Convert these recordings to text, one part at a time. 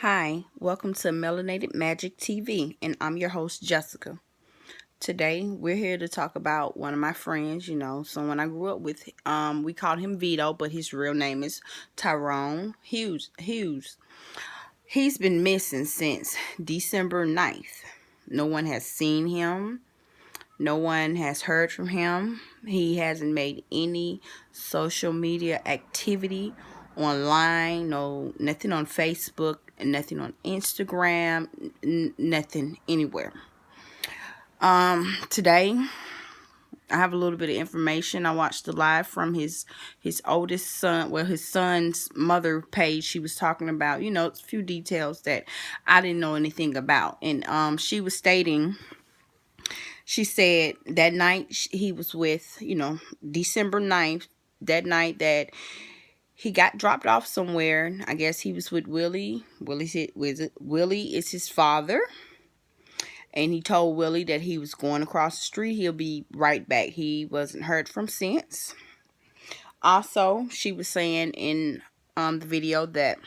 Hi, welcome to Melanated Magic TV, and I'm your host, Jessica. Today, we're here to talk about one of my friends, someone I grew up with. We called him Vito, but his real name is Tyrone Hughes. He's been missing since December 9th. No one has seen him. No one has heard from him. He hasn't made any social media activity online, nothing on Facebook, and nothing on Instagram, nothing anywhere. Today I have a little bit of information. I watched the live from his oldest son, his son's mother page. She was talking about, a few details that I didn't know anything about. And she was stating, she said that night he was with, December 9th, that night that he got dropped off somewhere. I guess he was with Willie. Willie is his father. And he told Willie that he was going across the street. He'll be right back. He wasn't heard from since. Also, she was saying in the video that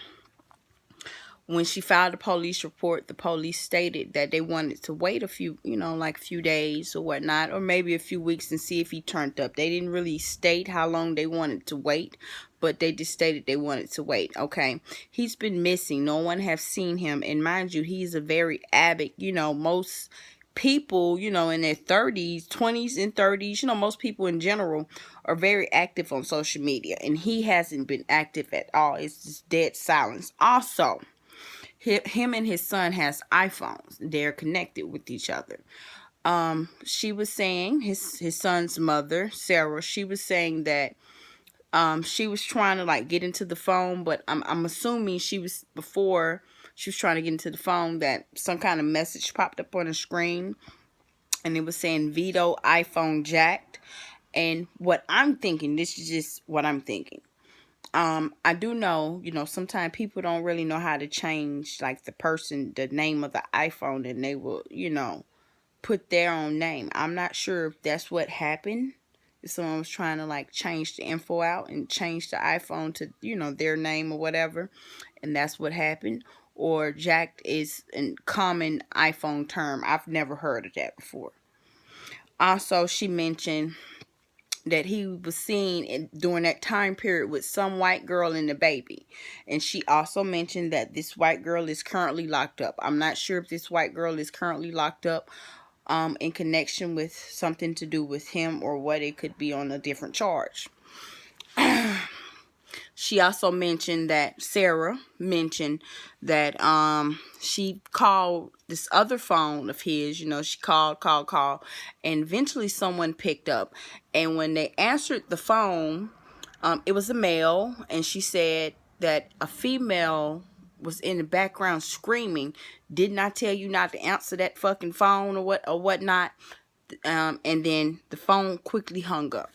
when she filed a police report, the police stated that they wanted to wait a few, like a few days or whatnot, or maybe a few weeks and see if he turned up. They didn't really state how long they wanted to wait, but they just stated they wanted to wait. Okay. He's been missing. No one has seen him. And mind you, he's a very avid, most people, in their 30s, 20s and 30s, most people in general are very active on social media. And he hasn't been active at all. It's just dead silence. Also, him and his son has iPhones. They're connected with each other. She was saying, his son's mother, Sarah, she was saying that she was trying to get into the phone, but I'm assuming before she was trying to get into the phone that some kind of message popped up on the screen and it was saying Vito iPhone jacked. And what I'm thinking, this is just what I'm thinking. I do know, sometimes people don't really know how to change the name of the iPhone, and they will, put their own name. I'm not sure if that's what happened. If someone was trying to change the info out and change the iPhone to, their name or whatever, and that's what happened. Or jacked is a common iPhone term. I've never heard of that before. Also, she mentioned that he was seen during that time period with some white girl and the baby. And she also mentioned that this white girl is currently locked up. I'm not sure if this white girl is currently locked up in connection with something to do with him or what. It could be on a different charge. She also mentioned that Sarah mentioned that she called this other phone of his. She called, and eventually someone picked up. And when they answered the phone, it was a male, and she said that a female was in the background screaming, "Didn't I tell you not to answer that fucking phone or whatnot?" And then the phone quickly hung up.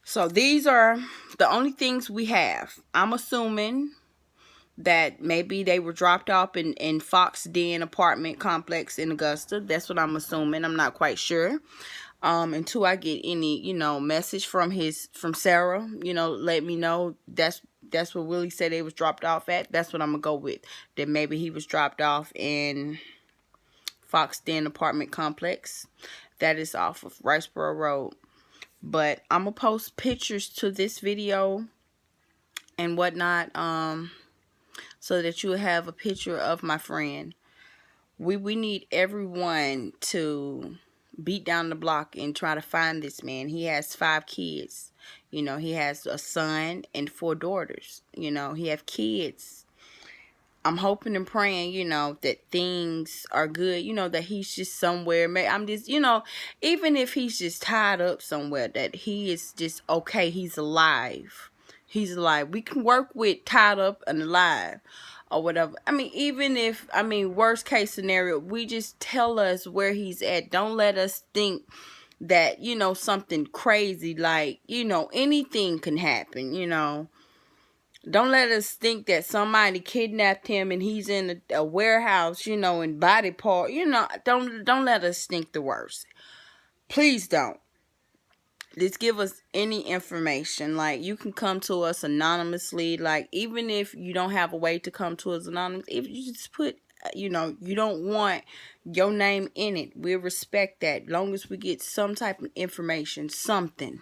So these are the only things we have. I'm assuming that maybe they were dropped off in Fox Den apartment complex in Augusta. That's what I'm assuming. I'm not quite sure. Until I get any, message from Sarah, let me know. That's what Willie said they was dropped off at. That's what I'm gonna go with. That maybe he was dropped off in Fox Den apartment complex. That is off of Riceboro Road. But I'm gonna post pictures to this video and whatnot, so that you'll have a picture of my friend. We need everyone to beat down the block and try to find this man. He has 5 kids. He has a son and 4 daughters. He have kids. I'm hoping and praying, that things are good, that he's just somewhere. I'm just, even if he's just tied up somewhere, that he is just okay. He's alive. He's alive. We can work with tied up and alive or whatever. Worst case scenario, we just tell us where he's at. Don't let us think that, something crazy, anything can happen. Don't let us think that somebody kidnapped him and he's in a warehouse, in body part. Don't let us think the worst. Please don't. Just give us any information. Like, you can come to us anonymously. Like, even if you don't have a way to come to us anonymous, if you just put, you know, you don't want your name in it, we'll respect that. Long as we get some type of information, something.